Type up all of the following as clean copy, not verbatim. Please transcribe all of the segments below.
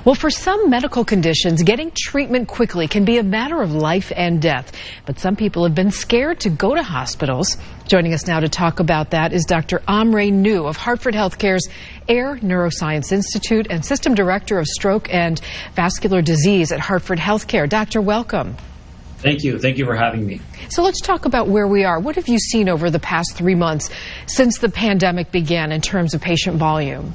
Well, for some medical conditions, getting treatment quickly can be a matter of life and death. But some people have been scared to go to hospitals. Joining us now to talk about that is Dr. Amre Nouh of Hartford Healthcare's Ayer Neuroscience Institute and System Director of Stroke and Vascular Disease at Hartford Healthcare. Doctor, welcome. Thank you. Thank you for having me. So let's talk about where we are. What have you seen over the past 3 months since the pandemic began in terms of patient volume?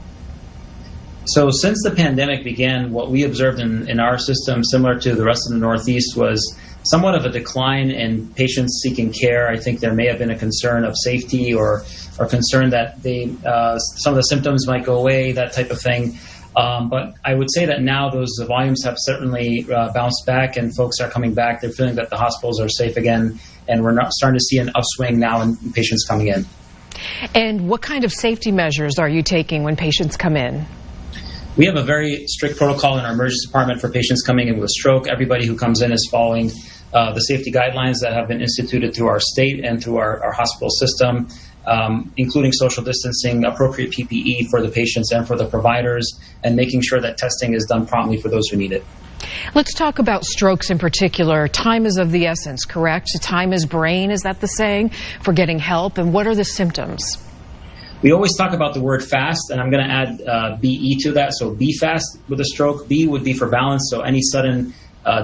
So since the pandemic began, what we observed in our system, similar to the rest of the Northeast, was somewhat of a decline in patients seeking care. I think there may have been a concern of safety or concern that some of the symptoms might go away, that type of thing. But I would say that now those volumes have certainly bounced back and folks are coming back. They're feeling that the hospitals are safe again, and we're not starting to see an upswing now in patients coming in. And what kind of safety measures are you taking when patients come in? We have a very strict protocol in our emergency department for patients coming in with a stroke. Everybody who comes in is following the safety guidelines that have been instituted through our state and through our hospital system, including social distancing, appropriate PPE for the patients and for the providers, and making sure that testing is done promptly for those who need it. Let's talk about strokes in particular. Time is of the essence, correct? Time is brain, is that the saying, for getting help? And what are the symptoms? We always talk about the word fast, and I'm going to add BE to that. So be fast with a stroke. B would be for balance, so any sudden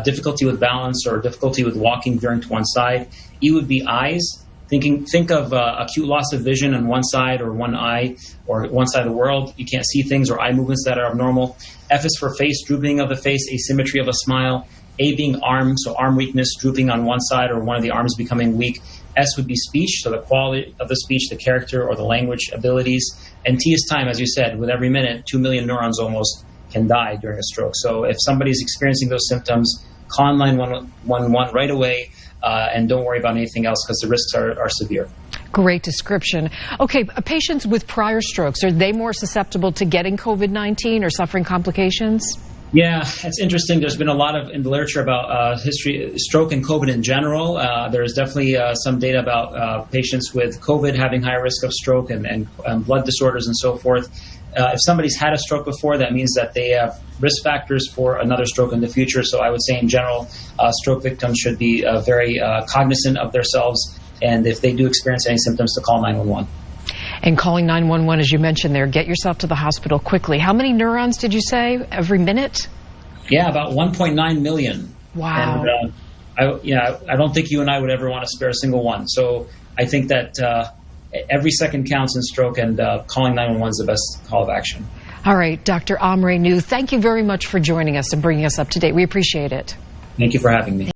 difficulty with balance or difficulty with walking veering to one side. E would be eyes. Think of acute loss of vision on one side or one eye or one side of the world. You can't see things or eye movements that are abnormal. F is for face, drooping of the face, asymmetry of a smile. A being arm, so arm weakness, drooping on one side or one of the arms becoming weak. S would be speech, so the quality of the speech, the character or the language abilities. And T is time, as you said. With every minute, 2 million neurons almost can die during a stroke. So if somebody's experiencing those symptoms, call 911 right away and don't worry about anything else because the risks are severe. Great description. Okay, patients with prior strokes, are they more susceptible to getting COVID-19 or suffering complications? Yeah, it's interesting. There's been a lot in the literature about history, stroke and COVID in general. There's definitely some data about patients with COVID having higher risk of stroke and blood disorders and so forth. If somebody's had a stroke before, that means that they have risk factors for another stroke in the future. So I would say in general, stroke victims should be very cognizant of themselves. And if they do experience any symptoms, to call 911. And calling 911, as you mentioned there, get yourself to the hospital quickly. How many neurons did you say every minute? Yeah, about 1.9 million. Wow. And I don't think you and I would ever want to spare a single one. So I think that every second counts in stroke, and calling 911 is the best call of action. All right, Dr. Amre Nouh, thank you very much for joining us and bringing us up to date. We appreciate it. Thank you for having me.